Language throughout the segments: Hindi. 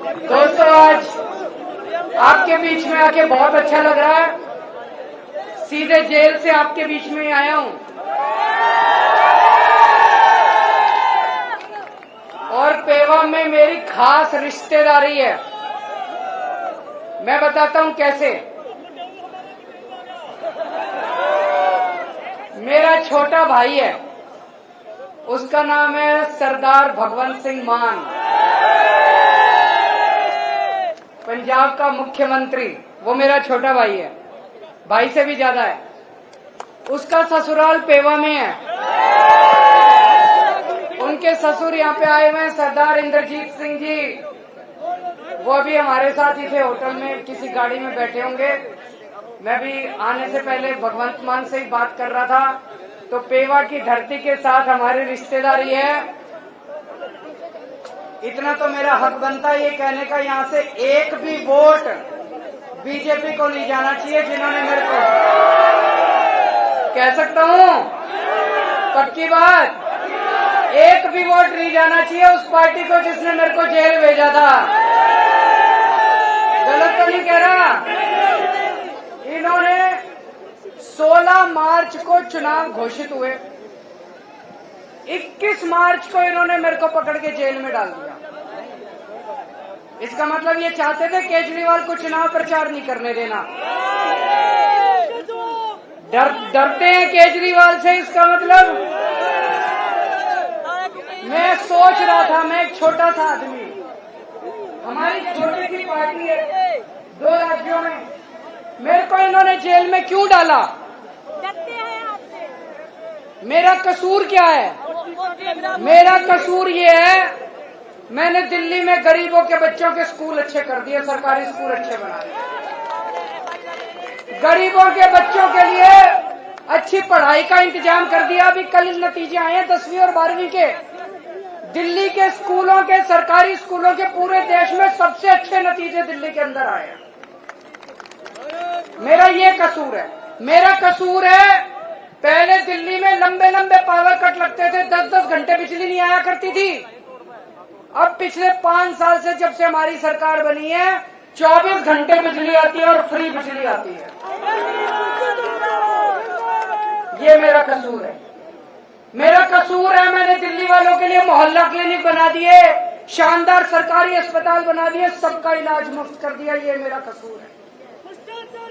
दोस्तों, आज आपके बीच में आके बहुत अच्छा लग रहा है। सीधे जेल से आपके बीच में ही आया हूं और पेवा में मेरी खास रिश्तेदारी है। मैं बताता हूं कैसे। मेरा छोटा भाई है, उसका नाम है सरदार भगवंत सिंह मान, पंजाब का मुख्यमंत्री। वो मेरा छोटा भाई है, भाई से भी ज्यादा है। उसका ससुराल पेवा में है। उनके ससुर यहाँ पे आए हुए हैं, सरदार इंद्रजीत सिंह जी। वो भी हमारे साथ ही थे, होटल में किसी गाड़ी में बैठे होंगे। मैं भी आने से पहले भगवंत मान से ही बात कर रहा था। तो पेवा की धरती के साथ हमारी रिश्तेदारी है। इतना तो मेरा हक बनता है ये कहने का, यहाँ से एक भी वोट बीजेपी को नहीं जाना चाहिए। जिन्होंने मेरे को, कह सकता हूँ पक्की बात, एक भी वोट नहीं जाना चाहिए उस पार्टी को जिसने मेरे को जेल भेजा था। गलत तो नहीं कह रहा। इन्होंने 16 मार्च को चुनाव घोषित हुए, 21 मार्च को इन्होंने मेरे को पकड़ के जेल में डाल दिया। इसका मतलब ये चाहते थे केजरीवाल को चुनाव प्रचार नहीं करने देना। डरते हैं केजरीवाल से। इसका मतलब मैं सोच रहा था, मैं एक छोटा सा आदमी, हमारी छोटी सी पार्टी है 2 राज्यों में, मेरे को इन्होंने जेल में क्यों डाला? मेरा कसूर क्या है? मेरा कसूर ये है, मैंने दिल्ली में गरीबों के बच्चों के स्कूल अच्छे कर दिए, सरकारी स्कूल अच्छे बना दिए। गरीबों के बच्चों के लिए अच्छी पढ़ाई का इंतजाम कर दिया। अभी कल नतीजे आए हैं 10वीं और 12वीं के। दिल्ली के स्कूलों के, सरकारी स्कूलों के पूरे देश में सबसे अच्छे नतीजे दिल्ली के अंदर आए हैं। मेरा ये कसूर है। मेरा कसूर है, पहले दिल्ली में लंबे लंबे पावर कट लगते थे, 10-10 घंटे बिजली नहीं आया करती थी। अब पिछले 5 साल से जब से हमारी सरकार बनी है, 24 घंटे बिजली आती है और फ्री बिजली आती है। ये मेरा कसूर है। मेरा कसूर है, मैंने दिल्ली वालों के लिए मोहल्ला क्लिनिक बना दिए, शानदार सरकारी अस्पताल बना दिए, सबका इलाज मुफ्त कर दिया। ये मेरा कसूर है।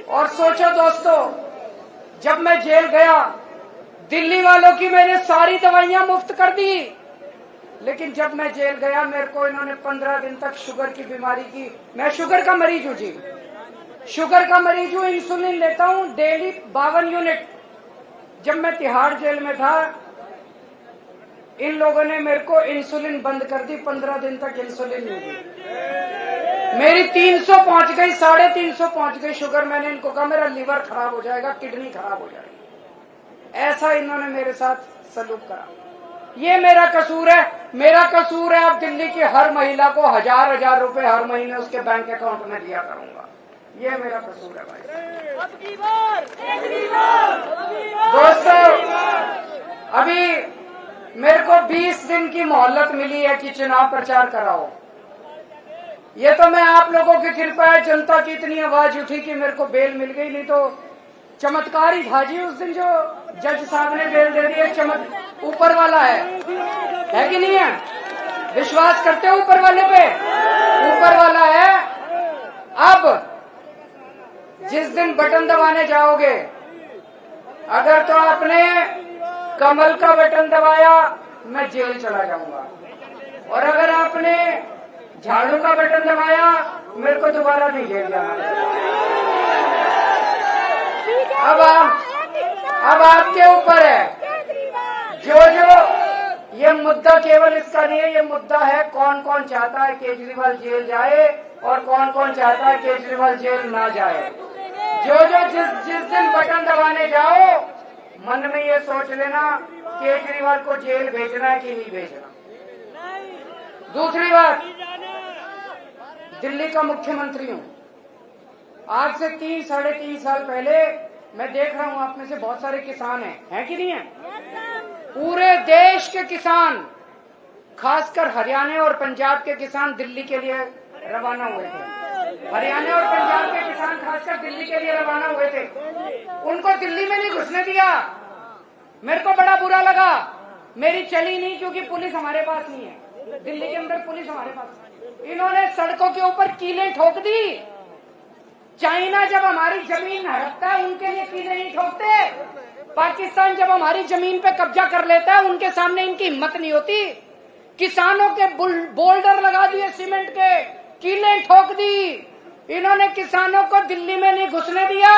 और सोचो दोस्तों, जब मैं जेल गया, दिल्ली वालों की मैंने सारी दवाइयां मुफ्त कर दी। लेकिन जब मैं जेल गया, मेरे को इन्होंने 15 दिन तक शुगर की बीमारी की। मैं शुगर का मरीज हूँ जी, शुगर का मरीज हूँ। इंसुलिन लेता हूँ डेली 52 यूनिट। जब मैं तिहाड़ जेल में था, इन लोगों ने मेरे को इंसुलिन बंद कर दी। 15 दिन तक इंसुलिन नहीं दी। मेरी 300 पहुंच गई, 350 पहुंच गई शुगर। मैंने इनको कहा मेरा लीवर खराब हो जाएगा, किडनी खराब हो जाएगी। ऐसा इन्होंने मेरे साथ सलूक करा। ये मेरा कसूर है। मेरा कसूर है, अब दिल्ली की हर महिला को 1000-1000 रुपए हर महीने उसके बैंक अकाउंट में दिया करूंगा। ये मेरा कसूर है भाई। दोस्तों, अभी मेरे को 20 दिन की मोहलत मिली है कि चुनाव प्रचार कराओ। ये तो मैं आप लोगों की कृपा है, जनता की इतनी आवाज उठी कि मेरे को बेल मिल गई। नहीं तो चमत्कार ही था जी उस दिन जो जज साहब ने बेल दे दी है। ऊपर वाला है कि नहीं है? विश्वास करते हो ऊपर वाले पे? ऊपर वाला है। अब जिस दिन बटन दबाने जाओगे, अगर तो आपने कमल का बटन दबाया, मैं जेल चला जाऊंगा। और अगर आपने झाड़ू का बटन दबाया, मेरे को दोबारा नहीं जेल जाना। अब आपके ऊपर है। जो ये मुद्दा केवल इसका नहीं है, ये मुद्दा है कौन कौन चाहता है केजरीवाल जेल जाए और कौन कौन चाहता है केजरीवाल जेल ना जाए। जो जिस दिन बटन दबाने जाओ, मन में ये सोच लेना केजरीवाल को जेल भेजना है कि नहीं भेजना। दूसरी बात, दिल्ली का मुख्यमंत्री हूँ। आज से 3-3.5 साल पहले मैं देख रहा हूँ आप में से बहुत सारे किसान हैं कि नहीं है? पूरे देश के किसान, खासकर हरियाणा और पंजाब के किसान दिल्ली के लिए रवाना हुए थे। हरियाणा और पंजाब के किसान खासकर दिल्ली के लिए रवाना हुए थे। उनको दिल्ली में नहीं घुसने दिया। मेरे को बड़ा बुरा लगा। मेरी चली नहीं क्योंकि पुलिस हमारे पास नहीं है। दिल्ली के अंदर पुलिस हमारे पास। इन्होंने सड़कों के ऊपर कीलें ठोक दी। चाइना जब हमारी जमीन हड़पता है उनके लिए कीलें नहीं ठोकते। पाकिस्तान जब हमारी जमीन पे कब्जा कर लेता है उनके सामने इनकी हिम्मत नहीं होती। किसानों के बोल्डर लगा दिए सीमेंट के, कीलें ठोक दी। इन्होंने किसानों को दिल्ली में नहीं घुसने दिया।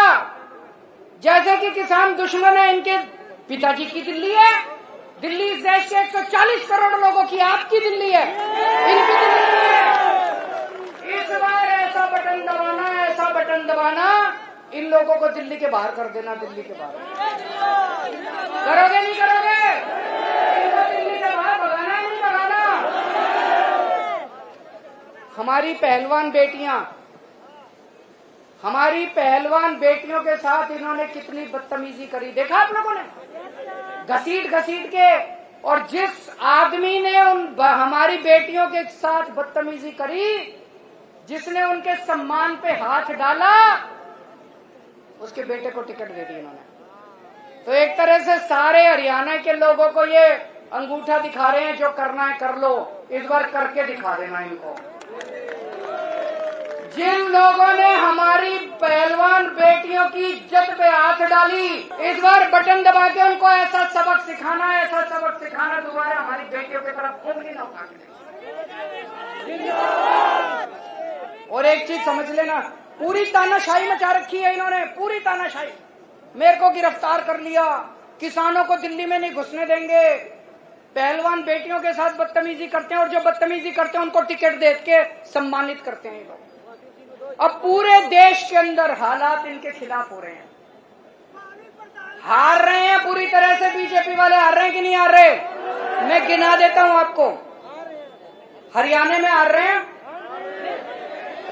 जैसे कि किसान दुश्मन है, इनके पिताजी की दिल्ली है। दिल्ली इस देश के 140 करोड़ लोगों की आपकी दिल्ली है, इनकी दिल्ली है। इस बार ऐसा बटन दबाना इन लोगों को दिल्ली के बाहर कर देना। दिल्ली के बाहर करोगे नहीं करोगे? इनको दिल्ली से बाहर भगाना नहीं भगाना। हमारी पहलवान बेटियों के साथ इन्होंने कितनी बदतमीजी करी, देखा आप लोगों ने? घसीट के। और जिस आदमी ने हमारी बेटियों के साथ बदतमीजी करी, जिसने उनके सम्मान पे हाथ डाला, उसके बेटे को टिकट दे दी इन्होंने। तो एक तरह से सारे हरियाणा के लोगों को ये अंगूठा दिखा रहे हैं, जो करना है कर लो, इस बार करके दिखा देना इनको। जिन लोगों ने हमारी पहलवान बेटियों की इज्जत पे हाथ डाली, इस बार बटन दबा के उनको ऐसा सबक सिखाना दोबारा हमारी बेटियों की तरफ उंगली न उठा के। और एक चीज समझ लेना, पूरी तानाशाही मचा रखी है इन्होंने, पूरी तानाशाही। मेरे को गिरफ्तार कर लिया, किसानों को दिल्ली में नहीं घुसने देंगे, पहलवान बेटियों के साथ बदतमीजी करते हैं, और जो बदतमीजी करते हैं उनको टिकट दे के सम्मानित करते हैं। अब पूरे देश के अंदर हालात इनके खिलाफ हो रहे हैं। हार रहे हैं पूरी तरह से। बीजेपी वाले हार रहे हैं कि नहीं हार रहे? मैं गिना देता हूं आपको। हरियाणा में हार रहे हैं,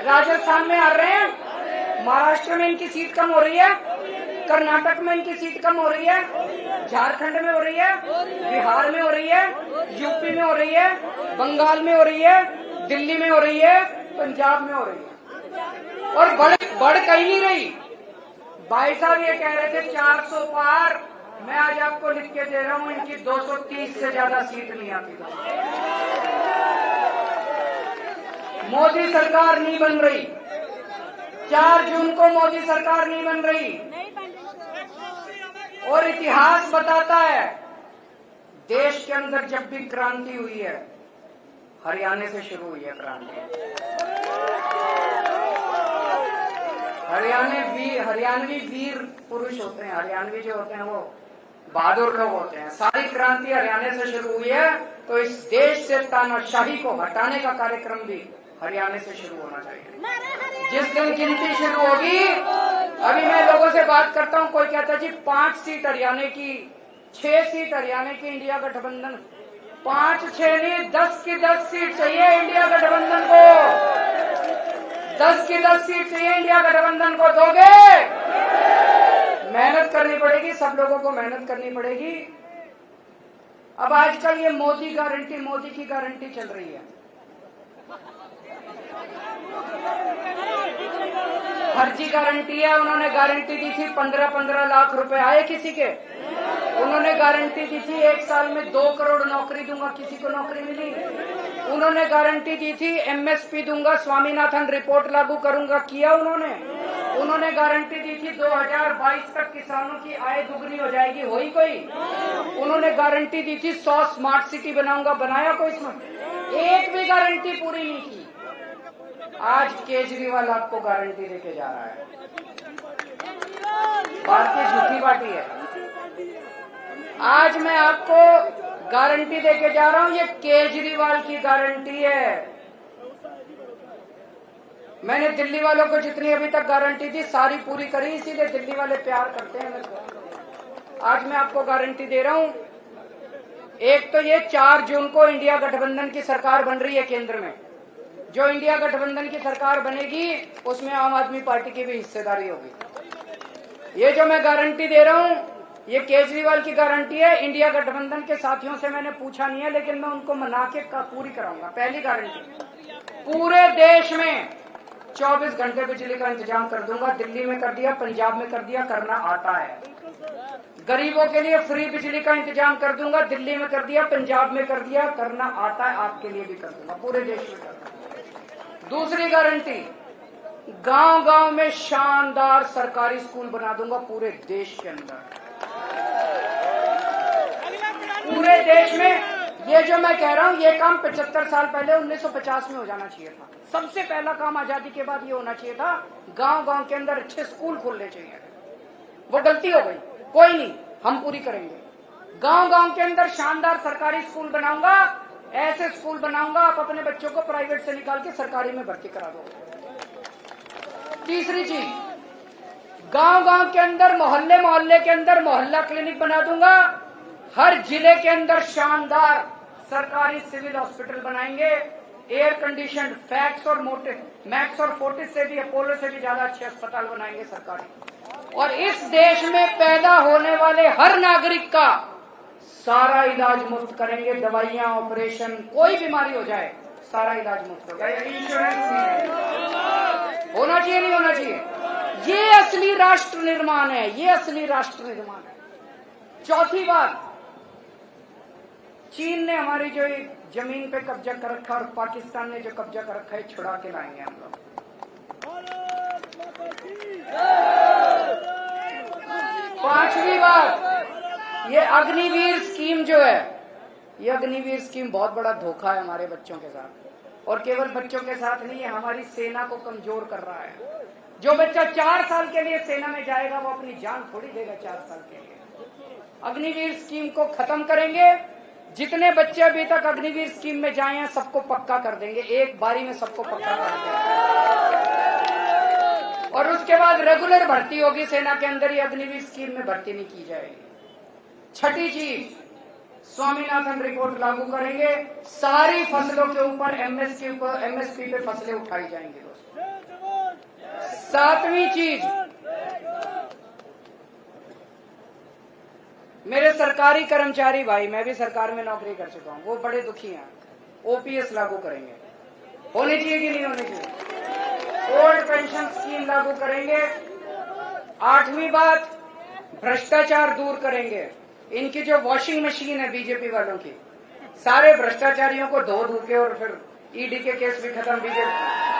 राजस्थान में हार रहे हैं, महाराष्ट्र में इनकी सीट कम हो रही है, कर्नाटक में इनकी सीट कम हो रही है, झारखंड में हो रही है, बिहार में हो रही है, यूपी में हो रही है, बंगाल में हो रही है, दिल्ली में हो रही है, पंजाब में हो रही है। और बढ़ कहीं नहीं रही। भाई साहब ये कह रहे थे 400 पार, मैं आज आपको लिख के दे रहा हूं, इनकी 230 से ज्यादा सीट नहीं आती। मोदी सरकार नहीं बन रही। 4 जून को मोदी सरकार नहीं बन रही। और इतिहास बताता है, देश के अंदर जब भी क्रांति हुई है, हरियाणा से शुरू हुई है क्रांति। हरियाणवी वीर पुरुष होते हैं। हरियाणवी जो होते हैं वो बहादुर लोग होते हैं। सारी क्रांति हरियाणा से शुरू हुई है, तो इस देश से तानाशाही को हटाने का कार्यक्रम भी हरियाणा से शुरू होना चाहिए। जिस दिन गिनती शुरू होगी, अभी मैं लोगों से बात करता हूं, कोई कहता है जी 5 सीट हरियाणा की, 6 सीट हरियाणा की इंडिया गठबंधन। 5 6 नहीं, 10 की 10 सीट चाहिए इंडिया गठबंधन को। 10 की 10 सीट चाहिए इंडिया गठबंधन को। दोगे? मेहनत करनी पड़ेगी, सब लोगों को मेहनत करनी पड़ेगी। अब आजकल ये मोदी की गारंटी चल रही है। फर्जी गारंटी है। उन्होंने गारंटी दी थी 15-15 लाख रुपए आए किसी के। उन्होंने गारंटी दी थी 1 साल में 2 करोड़ नौकरी दूंगा, किसी को नौकरी मिली? उन्होंने गारंटी दी थी एमएसपी दूंगा, स्वामीनाथन रिपोर्ट लागू करूंगा, किया उन्होंने गारंटी दी थी 2022 तक किसानों की आय दुगनी हो जाएगी, हुई कोई? उन्होंने गारंटी दी थी 100 स्मार्ट सिटी बनाऊंगा, बनाया कोई? इसमें एक भी गारंटी पूरी नहीं की। आज केजरीवाल आपको गारंटी देके जा रहा है। भारतीय झूठी पार्टी है। आज मैं आपको गारंटी देके जा रहा हूं, ये केजरीवाल की गारंटी है। मैंने दिल्ली वालों को जितनी अभी तक गारंटी दी सारी पूरी करी, इसीलिए दिल्ली वाले प्यार करते हैं मेरे को। आज मैं आपको गारंटी दे रहा हूं, एक तो ये 4 जून को इंडिया गठबंधन की सरकार बन रही है केंद्र में। जो इंडिया गठबंधन की सरकार बनेगी उसमें आम आदमी पार्टी की भी हिस्सेदारी होगी। ये जो मैं गारंटी दे रहा हूं, ये केजरीवाल की गारंटी है। इंडिया गठबंधन के साथियों से मैंने पूछा नहीं है, लेकिन मैं उनको मना के पूरी कराऊंगा। पहली गारंटी। पूरे देश में 24 घंटे बिजली का इंतजाम कर दूंगा। दिल्ली में कर दिया, पंजाब में कर दिया, करना आता है। गरीबों के लिए फ्री बिजली का इंतजाम कर दूंगा। दिल्ली में कर दिया, पंजाब में कर दिया, करना आता है। आपके लिए भी कर दूंगा, पूरे देश में कर दूंगा। दूसरी गारंटी, गांव गांव में शानदार सरकारी स्कूल बना दूंगा पूरे देश के अंदर। पूरे देश में ये जो मैं कह रहा हूं, ये काम 75 साल पहले 1950 में हो जाना चाहिए था। सबसे पहला काम आजादी के बाद ये होना चाहिए था, गांव गांव के अंदर अच्छे स्कूल खोलने चाहिए। वो गलती हो गई, कोई नहीं, हम पूरी करेंगे। गांव गांव के अंदर शानदार सरकारी स्कूल बनाऊंगा। ऐसे स्कूल बनाऊंगा, आप अपने बच्चों को प्राइवेट से निकाल के सरकारी में भर्ती करा दो। तीसरी चीज, गांव गांव के अंदर, मोहल्ले मोहल्ले के अंदर मोहल्ला क्लिनिक बना दूंगा। हर जिले के अंदर शानदार सरकारी सिविल हॉस्पिटल बनाएंगे। एयर कंडीशन, फैक्स और मैक्स और फोर्टिस से भी, अपोलो से भी ज्यादा अच्छे अस्पताल बनाएंगे सरकारी। और इस देश में पैदा होने वाले हर नागरिक का सारा इलाज मुफ्त करेंगे। दवाइयां, ऑपरेशन, कोई बीमारी हो जाए, सारा इलाज मुफ्त होगा। इंश्योरेंस होना चाहिए, नहीं होना चाहिए? ये असली राष्ट्र निर्माण है, ये असली राष्ट्र निर्माण है। चौथी बात, चीन ने हमारी जो जमीन पे कब्जा कर रखा और पाकिस्तान ने जो कब्जा कर रखा है, छुड़ा के लाएंगे हम लोग। पांचवी बात, ये अग्निवीर स्कीम जो है, ये अग्निवीर स्कीम बहुत बड़ा धोखा है हमारे बच्चों के साथ। और केवल बच्चों के साथ नहीं, ये हमारी सेना को कमजोर कर रहा है। जो बच्चा 4 साल के लिए सेना में जाएगा, वो अपनी जान थोड़ी देगा 4 साल के लिए। अग्निवीर स्कीम को खत्म करेंगे। जितने बच्चे अभी तक अग्निवीर स्कीम में जाए हैं, सबको पक्का कर देंगे, एक बारी में सबको पक्का कर देंगे। और उसके बाद रेगुलर भर्ती होगी सेना के अंदर, ही अग्निवीर स्कीम में भर्ती नहीं की जाएगी। छठी चीज, स्वामीनाथन रिपोर्ट लागू करेंगे। सारी फसलों के ऊपर एमएसपी पे फसलें उठाई जाएंगी दोस्तों। सातवीं चीज, मेरे सरकारी कर्मचारी भाई, मैं भी सरकार में नौकरी कर चुका हूं, वो बड़े दुखी हैं। ओपीएस लागू करेंगे, होनी चाहिए कि नहीं होनी चाहिए? ओल्ड पेंशन स्कीम लागू करेंगे। आठवीं बात, भ्रष्टाचार दूर करेंगे। इनकी जो वॉशिंग मशीन है बीजेपी वालों की, सारे भ्रष्टाचारियों को धो धो के, और फिर ईडी के केस भी खत्म। बीजेपी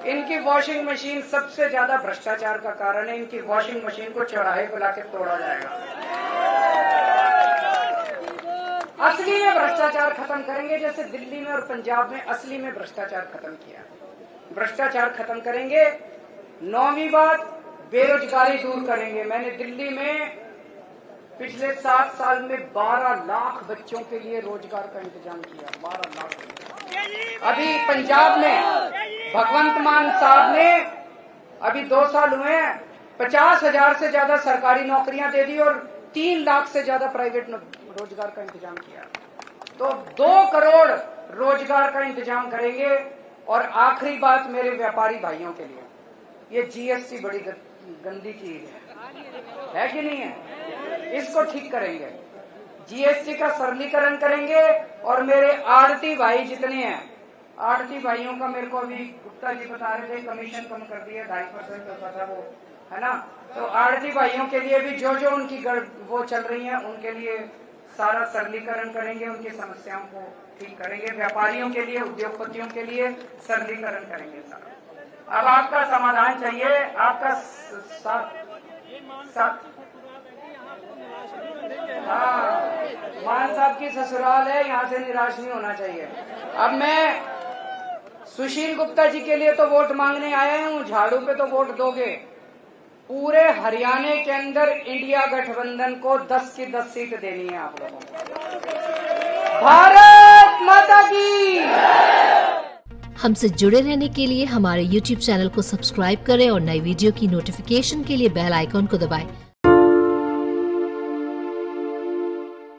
इनकी वॉशिंग मशीन सबसे ज्यादा भ्रष्टाचार का कारण है। इनकी वॉशिंग मशीन को चौराहे पर लाके तोड़ा जाएगा। असली में भ्रष्टाचार खत्म करेंगे, जैसे दिल्ली में और पंजाब में असली में भ्रष्टाचार खत्म किया। भ्रष्टाचार खत्म करेंगे। 9वीं बात, बेरोजगारी दूर करेंगे। मैंने दिल्ली में पिछले 7 साल में 12 लाख बच्चों के लिए रोजगार का इंतजाम किया। 12 लाख। अभी पंजाब में भगवंत मान साहब ने अभी 2 साल हुए हैं, 50,000 से ज्यादा सरकारी नौकरियां दे दी और 3 लाख से ज्यादा प्राइवेट रोजगार का इंतजाम किया। तो 2 करोड़ रोजगार का इंतजाम करेंगे। और आखिरी बात मेरे व्यापारी भाइयों के लिए, ये जीएसटी बड़ी गंदी चीज है कि नहीं है? इसको ठीक करेंगे। जीएसटी का सरलीकरण करेंगे। और मेरे आड़ती भाई जितने हैं, आड़ती भाइयों का, मेरे को अभी गुप्ता जी बता रहे थे, कमीशन कम कर दिया, 2.5% होता था वो, है ना? तो आड़ती भाइयों के लिए भी जो जो उनकी वो चल रही है, उनके लिए सारा सरलीकरण करेंगे, उनकी समस्याओं को ठीक करेंगे। व्यापारियों के लिए, उद्योगपतियों के लिए सरलीकरण करेंगे सारा। अब आपका समाधान चाहिए, आपका साथ। हाँ, मान साहब की ससुराल है, यहाँ से निराश नहीं होना चाहिए। अब मैं सुशील गुप्ता जी के लिए तो वोट मांगने आया हूँ, झाड़ू पे तो वोट दोगे। पूरे हरियाणा के अंदर इंडिया गठबंधन को 10 की 10 सीट देनी है आप लोगों को। भारत माता की। हमसे जुड़े रहने के लिए हमारे YouTube चैनल को सब्सक्राइब करें और नई वीडियो की नोटिफिकेशन के लिए बेल आइकॉन को दबाएं।